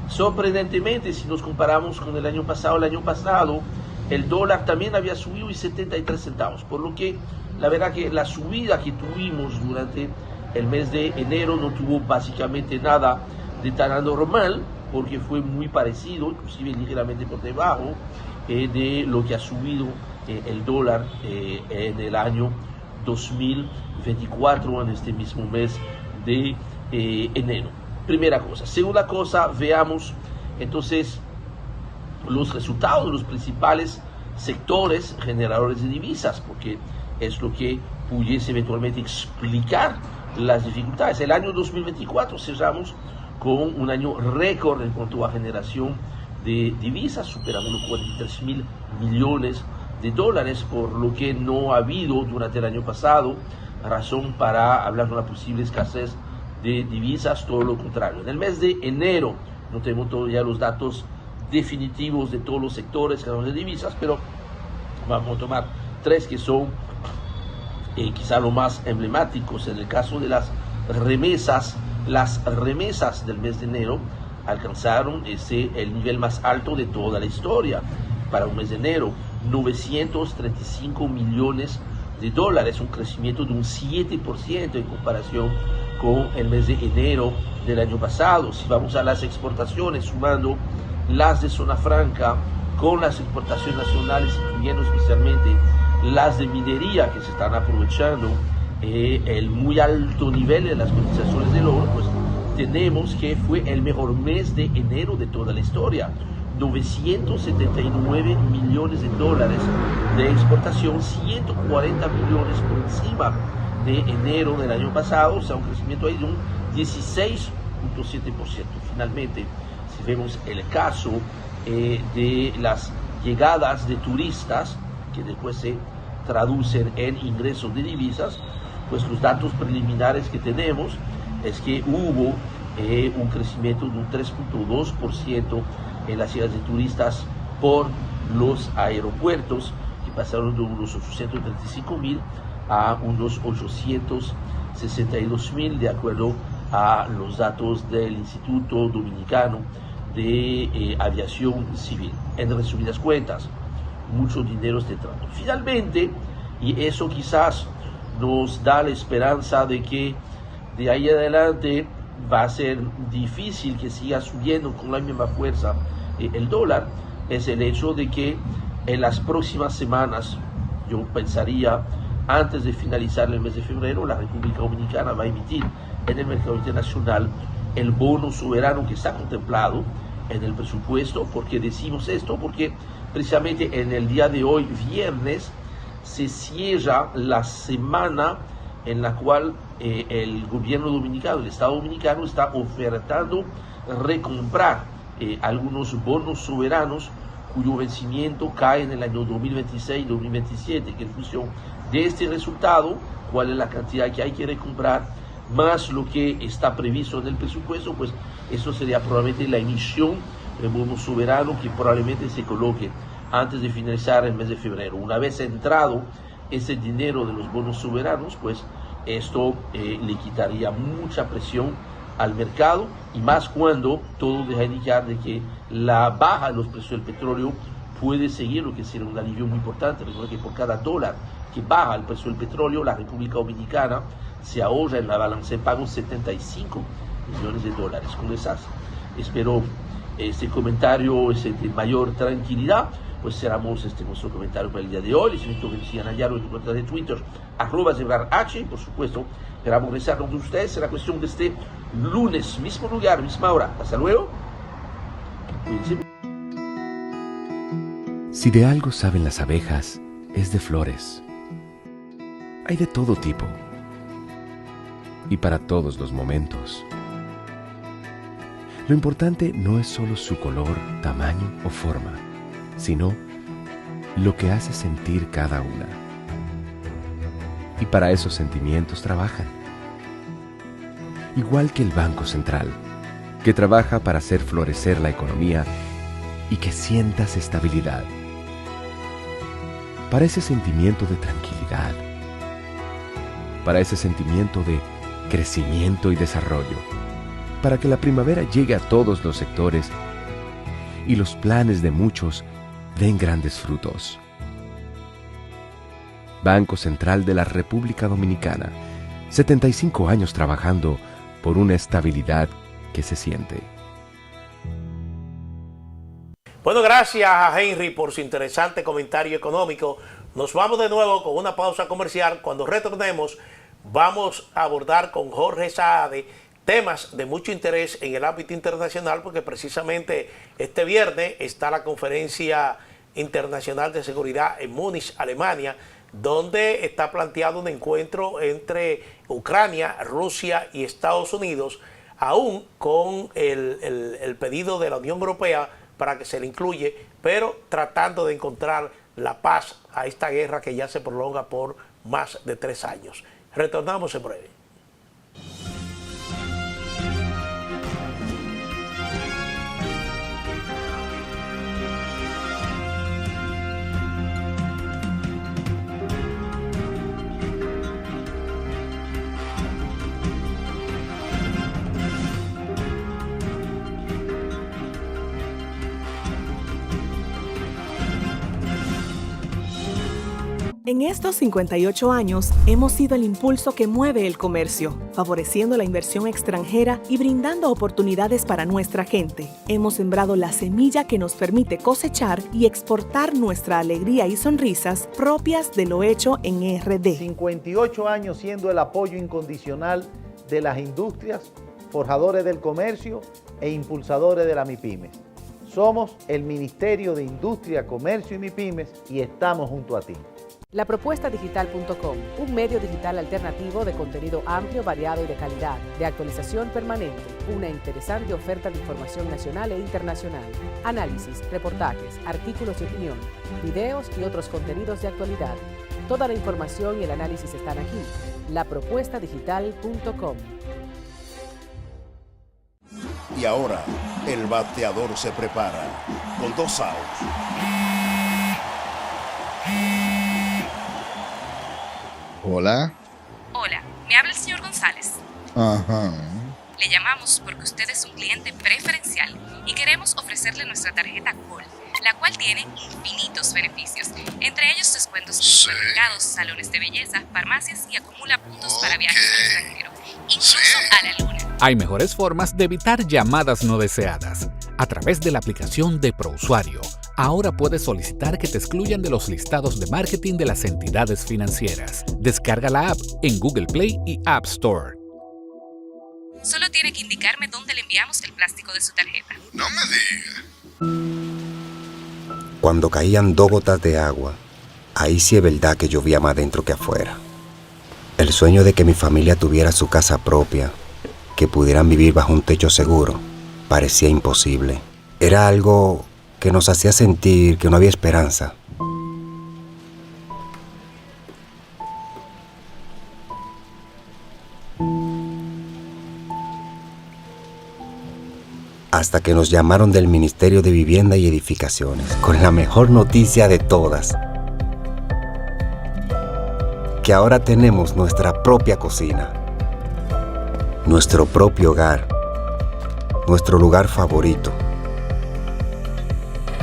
sorprendentemente, si nos comparamos con el año pasado el dólar también había subido y 73 centavos, por lo que la verdad que la subida que tuvimos durante el mes de enero no tuvo básicamente nada de tan anormal, porque fue muy parecido, inclusive ligeramente por debajo de lo que ha subido el dólar en el año 2024, en este mismo mes de enero. Primera cosa. Segunda cosa, veamos entonces los resultados de los principales sectores generadores de divisas, porque es lo que pudiese eventualmente explicar las dificultades. El año 2024 cerramos con un año récord en cuanto a generación de divisas, superando los 43.000 millones de dólares, por lo que no ha habido durante el año pasado razón para hablar de una posible escasez de divisas, todo lo contrario. En el mes de enero no tenemos todavía los datos definitivos de todos los sectores generadores de divisas, pero vamos a tomar tres que son quizá los más emblemáticos. En el caso de las remesas del mes de enero alcanzaron el nivel más alto de toda la historia para un mes de enero, 935 millones de dólares, un crecimiento de un 7% en comparación con el mes de enero del año pasado. Si vamos a las exportaciones, sumando las de zona franca con las exportaciones nacionales, incluyendo especialmente las de minería, que se están aprovechando el muy alto nivel de las cotizaciones del oro, pues tenemos que fue el mejor mes de enero de toda la historia. 979 millones de dólares de exportación, 140 millones por encima de enero del año pasado, o sea, un crecimiento ahí de un 16.7%. Finalmente, si vemos el caso de las llegadas de turistas, que después se traducen en ingresos de divisas, pues los datos preliminares que tenemos es que hubo un crecimiento de un 3.2% en las llegadas de turistas por los aeropuertos, que pasaron de unos 835.000 a unos 862.000, de acuerdo a los datos del Instituto Dominicano de Aviación Civil. En resumidas cuentas, mucho dinero está entrando. Finalmente, y eso quizás nos da la esperanza de que de ahí adelante va a ser difícil que siga subiendo con la misma fuerza el dólar, es el hecho de que en las próximas semanas, yo pensaría, antes de finalizar el mes de febrero, la República Dominicana va a emitir en el mercado internacional el bono soberano que está contemplado en el presupuesto. ¿Por qué decimos esto? Porque precisamente en el día de hoy, viernes, se cierra la semana en la cual el gobierno dominicano, el Estado dominicano, está ofertando recomprar algunos bonos soberanos cuyo vencimiento cae en el año 2026-2027, que en función de este resultado, cuál es la cantidad que hay que recomprar, más lo que está previsto en el presupuesto, pues eso sería probablemente la emisión de bono soberano que probablemente se coloque antes de finalizar el mes de febrero. Una vez entrado ese dinero de los bonos soberanos, pues esto le quitaría mucha presión al mercado, y más cuando todo deja indicar de que la baja de los precios del petróleo puede seguir, lo que sería un alivio muy importante. Recuerda que por cada dólar que baja el precio del petróleo, la República Dominicana se ahorra en la balanza de pagos 75 millones de dólares. Con esas, espero este comentario de mayor tranquilidad, pues cerramos nuestro comentario para el día de hoy. Les invito a que nos sigan allá en cuenta de Twitter, @ZebrarH, y por supuesto, esperamos regresar con ustedes en la cuestión de este lunes, mismo lugar, misma hora. Hasta luego. Cuídense. Si de algo saben las abejas, es de flores. Hay de todo tipo y para todos los momentos. Lo importante no es solo su color, tamaño o forma, sino lo que hace sentir cada una. Y para esos sentimientos trabajan. Igual que el Banco Central, que trabaja para hacer florecer la economía y que sientas estabilidad. Para ese sentimiento de tranquilidad. Para ese sentimiento de crecimiento y desarrollo. Para que la primavera llegue a todos los sectores y los planes de muchos den grandes frutos. Banco Central de la República Dominicana, 75 años trabajando por una estabilidad que se siente. Bueno, gracias a Henry por su interesante comentario económico. Nos vamos de nuevo con una pausa comercial. Cuando retornemos, vamos a abordar con Jorge Saade temas de mucho interés en el ámbito internacional, porque precisamente este viernes está la Conferencia Internacional de Seguridad en Múnich, Alemania, donde está planteado un encuentro entre Ucrania, Rusia y Estados Unidos, aún con el pedido de la Unión Europea para que se le incluye, pero tratando de encontrar la paz a esta guerra que ya se prolonga por más de 3 años. Retornamos en breve. En estos 58 años hemos sido el impulso que mueve el comercio, favoreciendo la inversión extranjera y brindando oportunidades para nuestra gente. Hemos sembrado la semilla que nos permite cosechar y exportar nuestra alegría y sonrisas propias de lo hecho en RD. 58 años siendo el apoyo incondicional de las industrias, forjadores del comercio e impulsadores de la MIPYMES. Somos el Ministerio de Industria, Comercio y MIPYMES y estamos junto a ti. Lapropuestadigital.com, un medio digital alternativo de contenido amplio, variado y de calidad, de actualización permanente, una interesante oferta de información nacional e internacional, análisis, reportajes, artículos de opinión, videos y otros contenidos de actualidad. Toda la información y el análisis están aquí. Lapropuestadigital.com. Y ahora, el bateador se prepara con 2 outs. Hola. Hola, me habla el señor González. Ajá. Le llamamos porque usted es un cliente preferencial y queremos ofrecerle nuestra tarjeta Col, la cual tiene infinitos beneficios, entre ellos descuentos en supermercados, salones de belleza, farmacias y acumula puntos para viajes al extranjero, incluso a la luna. Hay mejores formas de evitar llamadas no deseadas. A través de la aplicación de ProUsuario, ahora puedes solicitar que te excluyan de los listados de marketing de las entidades financieras. Descarga la app en Google Play y App Store. Solo tiene que indicarme dónde le enviamos el plástico de su tarjeta. No me diga. Cuando caían 2 gotas de agua, ahí sí es verdad que llovía más dentro que afuera. El sueño de que mi familia tuviera su casa propia, que pudieran vivir bajo un techo seguro, parecía imposible. Era algo que nos hacía sentir que no había esperanza. Hasta que nos llamaron del Ministerio de Vivienda y Edificaciones con la mejor noticia de todas: que ahora tenemos nuestra propia cocina, nuestro propio hogar, nuestro lugar favorito.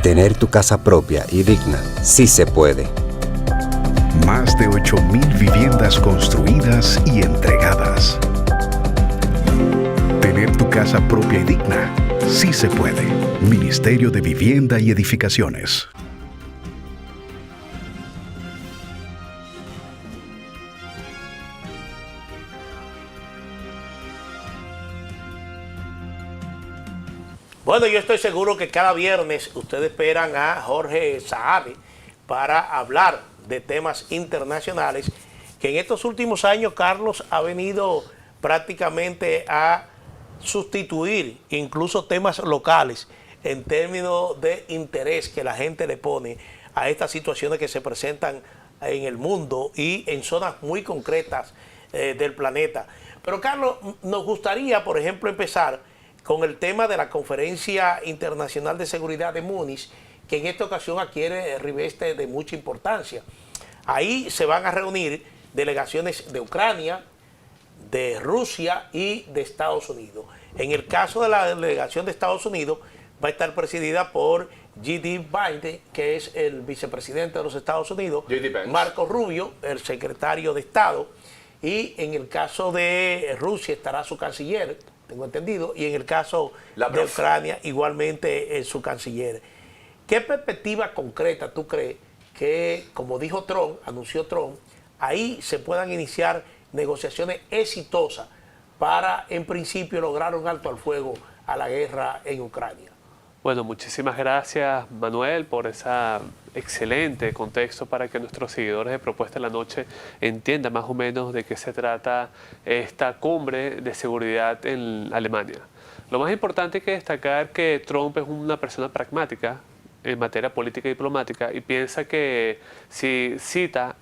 Tener tu casa propia y digna sí se puede. Más de 8.000 viviendas construidas y entregadas. Tener tu casa propia y digna sí se puede. Ministerio de Vivienda y Edificaciones. Bueno, yo estoy seguro que cada viernes ustedes esperan a Jorge Saade para hablar de temas internacionales, que en estos últimos años Carlos ha venido prácticamente a sustituir incluso temas locales en términos de interés que la gente le pone a estas situaciones que se presentan en el mundo y en zonas muy concretas del planeta. Pero Carlos, nos gustaría, por ejemplo, empezar con el tema de la Conferencia Internacional de Seguridad de Múnich, que en esta ocasión reveste de mucha importancia. Ahí se van a reunir delegaciones de Ucrania, de Rusia y de Estados Unidos. En el caso de la delegación de Estados Unidos, va a estar presidida por J.D. Vance, que es el vicepresidente de los Estados Unidos, Marco Rubio, el secretario de Estado, y en el caso de Rusia estará su canciller, tengo entendido, y en el caso de Ucrania igualmente su canciller. ¿Qué perspectiva concreta tú crees que, como dijo Trump, anunció Trump, ahí se puedan iniciar negociaciones exitosas para, en principio, lograr un alto al fuego a la guerra en Ucrania? Bueno, muchísimas gracias, Manuel, por ese excelente contexto para que nuestros seguidores de Propuesta en la Noche entiendan más o menos de qué se trata esta cumbre de seguridad en Alemania. Lo más importante es que destacar que Trump es una persona pragmática en materia política y diplomática y piensa que si cita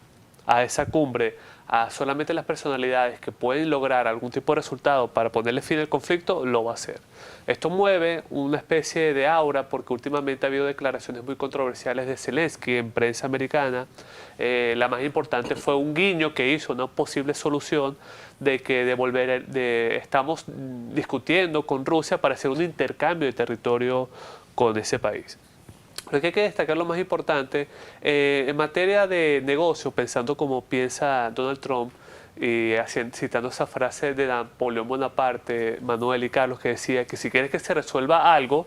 a esa cumbre a solamente las personalidades que pueden lograr algún tipo de resultado para ponerle fin al conflicto, lo va a hacer. Esto mueve una especie de aura porque últimamente ha habido declaraciones muy controversiales de Zelensky en prensa americana. La más importante fue un guiño que hizo una posible solución de que estamos discutiendo con Rusia para hacer un intercambio de territorio con ese país. Lo que hay que destacar, lo más importante, en materia de negocio, pensando como piensa Donald Trump, y citando esa frase de Napoleón Bonaparte, Manuel y Carlos, que decía que si quieres que se resuelva algo,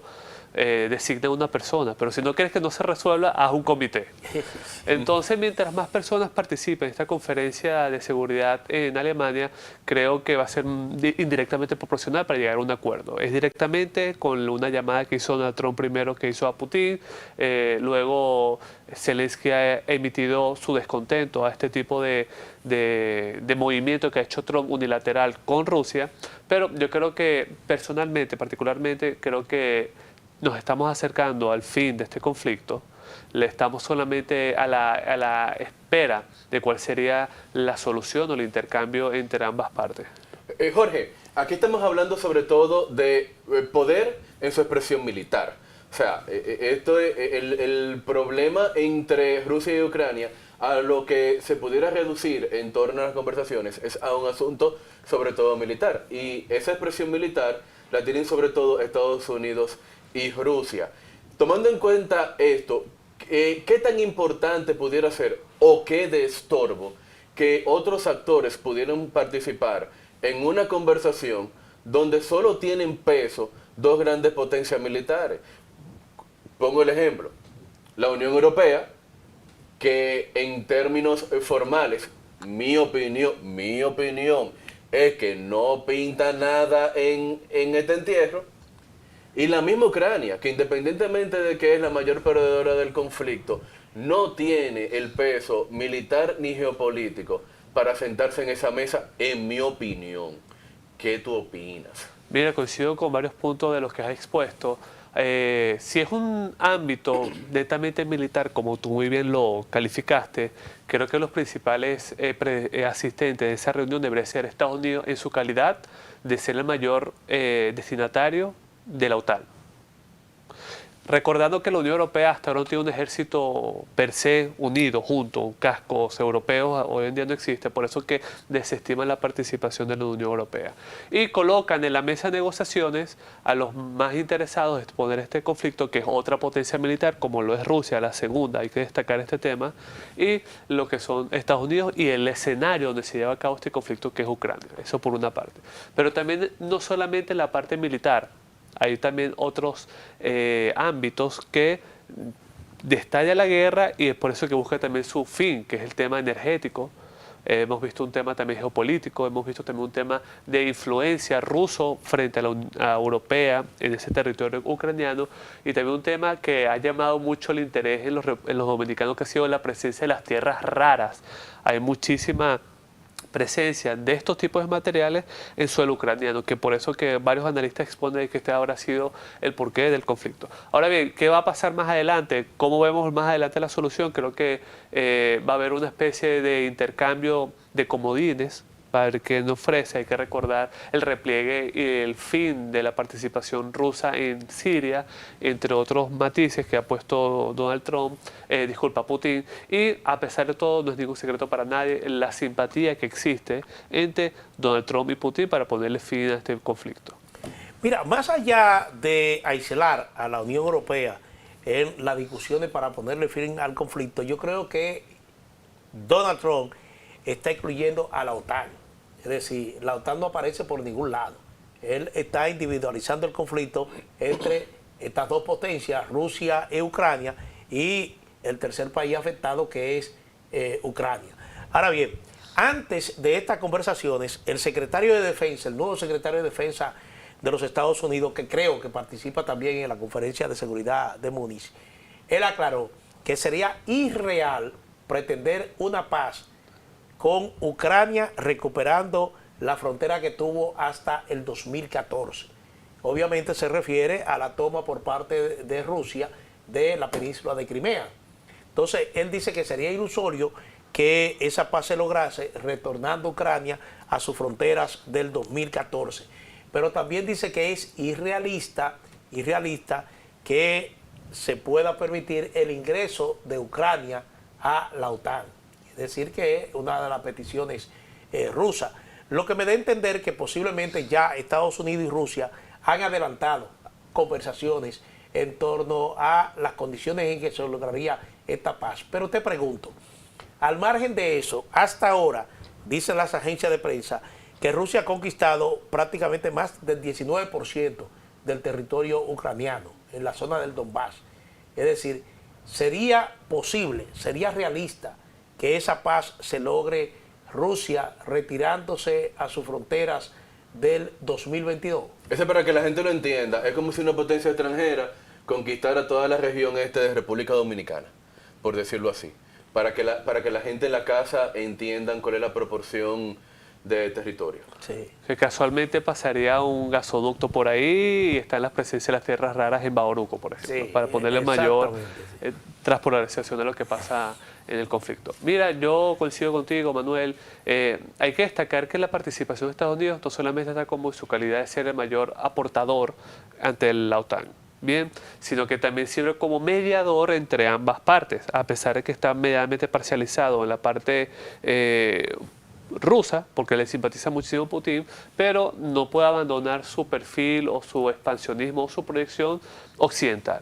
designa una persona, pero si no quieres que no se resuelva, haz un comité. Entonces, mientras más personas participen en esta conferencia de seguridad en Alemania, creo que va a ser indirectamente proporcional para llegar a un acuerdo. Es directamente con una llamada que hizo Donald Trump primero, que hizo a Putin, luego Zelensky ha emitido su descontento a este tipo de movimiento que ha hecho Trump unilateral con Rusia, pero yo creo que personalmente, particularmente, creo que nos estamos acercando al fin de este conflicto. Le estamos solamente a la espera de cuál sería la solución o el intercambio entre ambas partes. Jorge, aquí estamos hablando sobre todo de poder en su expresión militar. O sea, el problema entre Rusia y Ucrania a lo que se pudiera reducir en torno a las conversaciones es a un asunto sobre todo militar. Y esa expresión militar la tienen sobre todo Estados Unidos y Rusia. Tomando en cuenta esto, ¿qué tan importante pudiera ser o qué de estorbo que otros actores pudieran participar en una conversación donde solo tienen peso dos grandes potencias militares? Pongo el ejemplo, la Unión Europea, que en términos formales, mi opinión es que no pinta nada en este entierro, y la misma Ucrania, que independientemente de que es la mayor perdedora del conflicto, no tiene el peso militar ni geopolítico para sentarse en esa mesa, en mi opinión. ¿Qué tú opinas? Mira, coincido con varios puntos de los que has expuesto. Si es un ámbito netamente militar, como tú muy bien lo calificaste, creo que los principales asistentes de esa reunión deberían ser Estados Unidos en su calidad de ser el mayor destinatario de la OTAN. Recordando que la Unión Europea hasta ahora no tiene un ejército per se unido, junto, cascos europeos, hoy en día no existe, por eso que desestiman la participación de la Unión Europea. Y colocan en la mesa de negociaciones a los más interesados de exponer este conflicto, que es otra potencia militar, como lo es Rusia, la segunda, hay que destacar este tema, y lo que son Estados Unidos y el escenario donde se lleva a cabo este conflicto, que es Ucrania. Eso por una parte. Pero también no solamente la parte militar, hay también otros ámbitos que destalla la guerra y es por eso que busca también su fin, que es el tema energético. Hemos visto un tema también geopolítico, hemos visto también un tema de influencia ruso frente a la europea en ese territorio ucraniano y también un tema que ha llamado mucho el interés en los dominicanos, que ha sido la presencia de las tierras raras. Hay muchísima presencia de estos tipos de materiales en suelo ucraniano, que por eso que varios analistas exponen que este habrá sido el porqué del conflicto. Ahora bien, ¿qué va a pasar más adelante? ¿Cómo vemos más adelante la solución? Creo que va a haber una especie de intercambio de comodines para ver qué nos ofrece. Hay que recordar el repliegue y el fin de la participación rusa en Siria, entre otros matices que ha puesto Putin. Y a pesar de todo, no es ningún secreto para nadie la simpatía que existe entre Donald Trump y Putin para ponerle fin a este conflicto. Mira, más allá de aislar a la Unión Europea en las discusiones para ponerle fin al conflicto, yo creo que Donald Trump está excluyendo a la OTAN. Es decir, la OTAN no aparece por ningún lado. Él está individualizando el conflicto entre estas dos potencias, Rusia y Ucrania, y el tercer país afectado, que es Ucrania. Ahora bien, antes de estas conversaciones, el secretario de Defensa, el nuevo secretario de Defensa de los Estados Unidos, que creo que participa también en la Conferencia de Seguridad de Múnich, él aclaró que sería irreal pretender una paz con Ucrania recuperando la frontera que tuvo hasta el 2014. Obviamente se refiere a la toma por parte de Rusia de la península de Crimea. Entonces, él dice que sería ilusorio que esa paz se lograse retornando Ucrania a sus fronteras del 2014. Pero también dice que es irrealista que se pueda permitir el ingreso de Ucrania a la OTAN. Es decir, que es una de las peticiones rusas. Lo que me da a entender que posiblemente ya Estados Unidos y Rusia han adelantado conversaciones en torno a las condiciones en que se lograría esta paz. Pero te pregunto, al margen de eso, hasta ahora, dicen las agencias de prensa, que Rusia ha conquistado prácticamente más del 19% del territorio ucraniano, en la zona del Donbass. Es decir, sería posible, sería realista que esa paz se logre Rusia retirándose a sus fronteras del 2022. Eso es para que la gente lo entienda. Es como si una potencia extranjera conquistara toda la región este de República Dominicana, por decirlo así. Para que la gente en la casa entiendan cuál es la proporción de territorio. Sí. Que casualmente pasaría un gasoducto por ahí y están las presencias de las tierras raras en Bauruco, por ejemplo, para ponerle mayor transpolarización de lo que pasa en el conflicto. Mira, yo coincido contigo, Manuel. Hay que destacar que la participación de Estados Unidos no solamente está como su calidad de ser el mayor aportador ante la OTAN. bien, sino que también sirve como mediador entre ambas partes, a pesar de que está medianamente parcializado en la parte rusa, porque le simpatiza muchísimo Putin, pero no puede abandonar su perfil o su expansionismo o su proyección occidental.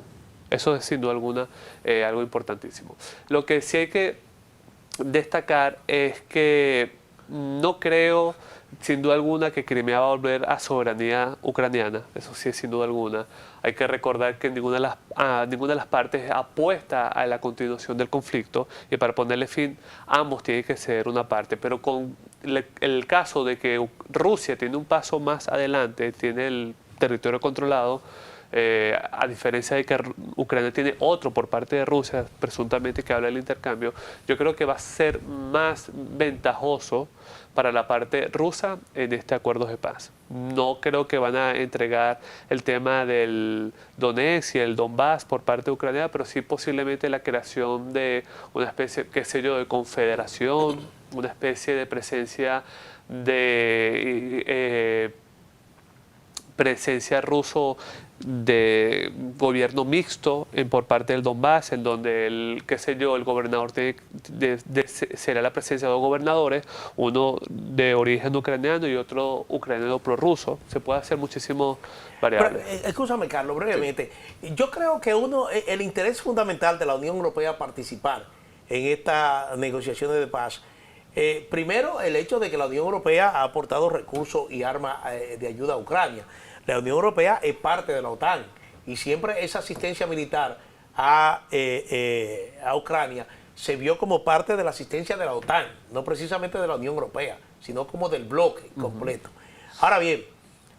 Eso es sin duda alguna algo importantísimo. Lo que sí hay que destacar es que no creo, sin duda alguna, que Crimea va a volver a soberanía ucraniana. Eso sí es sin duda alguna. Hay que recordar que ninguna de las partes apuesta a la continuación del conflicto y para ponerle fin, ambos tienen que ceder una parte. Pero con el caso de que Rusia tiene un paso más adelante, tiene el territorio controlado, a diferencia de que Ucrania tiene otro por parte de Rusia, presuntamente que habla del intercambio, yo creo que va a ser más ventajoso para la parte rusa en este acuerdo de paz. No creo que van a entregar el tema del Donetsk y el Donbass por parte de Ucrania, pero sí posiblemente la creación de una especie, qué sé yo, de confederación, una especie de presencia de presencia ruso de gobierno mixto por parte del Donbass, en donde el gobernador será la presencia de dos gobernadores, uno de origen ucraniano y otro ucraniano prorruso. Se puede hacer muchísimos variables. Pero, escúchame, Carlos, brevemente. Sí. Yo creo que el interés fundamental de la Unión Europea participar en estas negociaciones de paz, primero, el hecho de que la Unión Europea ha aportado recursos y armas de ayuda a Ucrania. La Unión Europea es parte de la OTAN y siempre esa asistencia militar a Ucrania se vio como parte de la asistencia de la OTAN, no precisamente de la Unión Europea, sino como del bloque completo. Ahora bien,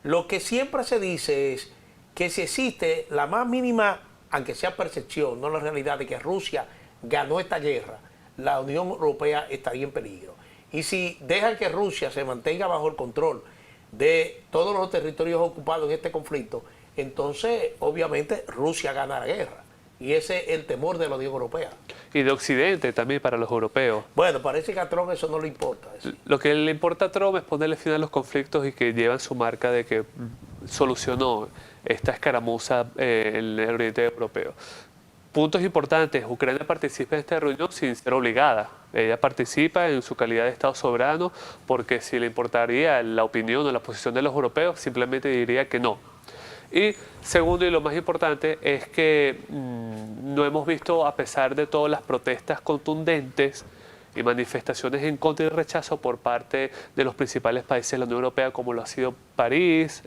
lo que siempre se dice es que si existe la más mínima, aunque sea percepción, no la realidad de que Rusia ganó esta guerra, la Unión Europea estaría en peligro. Y si dejan que Rusia se mantenga bajo el control de todos los territorios ocupados en este conflicto, entonces obviamente Rusia gana la guerra. Y ese es el temor de la Unión Europea. Y de Occidente también para los europeos. Bueno, parece que a Trump eso no le importa. Lo que le importa a Trump es ponerle fin a los conflictos y que llevan su marca de que solucionó esta escaramuza en el Oriente Europeo. Puntos importantes, Ucrania participa en esta reunión sin ser obligada. Ella participa en su calidad de Estado soberano porque si le importaría la opinión o la posición de los europeos, simplemente diría que no. Y segundo, y lo más importante, es que no hemos visto, a pesar de todas las protestas contundentes y manifestaciones en contra y rechazo por parte de los principales países de la Unión Europea, como lo ha sido París,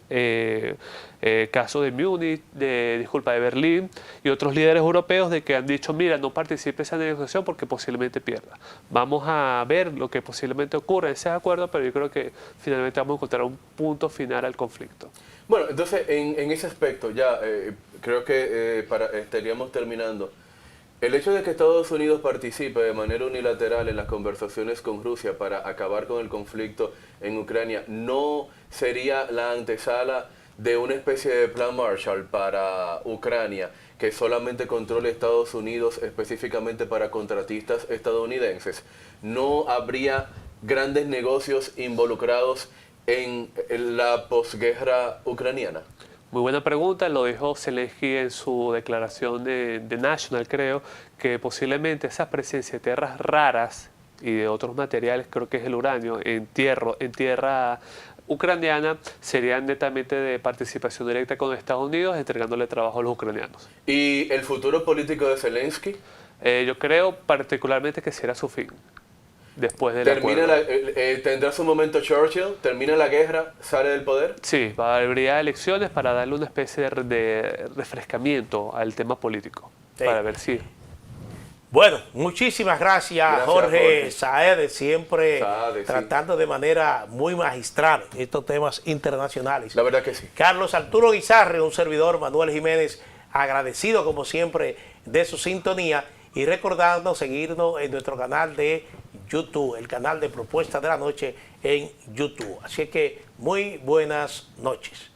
caso de Múnich, de Berlín y otros líderes europeos de que han dicho, mira, no participe en esa negociación porque posiblemente pierda. Vamos a ver lo que posiblemente ocurra en ese acuerdo, pero yo creo que finalmente vamos a encontrar un punto final al conflicto. Bueno, entonces en ese aspecto ya creo que estaríamos terminando. El hecho de que Estados Unidos participe de manera unilateral en las conversaciones con Rusia para acabar con el conflicto en Ucrania no sería la antesala de una especie de plan Marshall para Ucrania que solamente controle Estados Unidos específicamente para contratistas estadounidenses. No habría grandes negocios involucrados en la posguerra ucraniana. Muy buena pregunta, lo dijo Zelensky en su declaración de National, creo, que posiblemente esa presencia de tierras raras y de otros materiales, creo que es el uranio, en tierra ucraniana, serían netamente de participación directa con Estados Unidos, entregándole trabajo a los ucranianos. ¿Y el futuro político de Zelensky? Yo creo particularmente que será su fin. Después del acuerdo. ¿Tendrá su momento Churchill? ¿Termina la guerra? ¿Sale del poder? Sí, habría elecciones para darle una especie de refrescamiento al tema político, para ver si... Bueno, muchísimas gracias Jorge Saede, siempre tratando de manera muy magistral estos temas internacionales. La verdad que sí. Carlos Arturo Guizarre, un servidor, Manuel Jiménez, agradecido como siempre de su sintonía y recordando seguirnos en nuestro canal de YouTube, el canal de Propuestas de la Noche en YouTube. Así que muy buenas noches.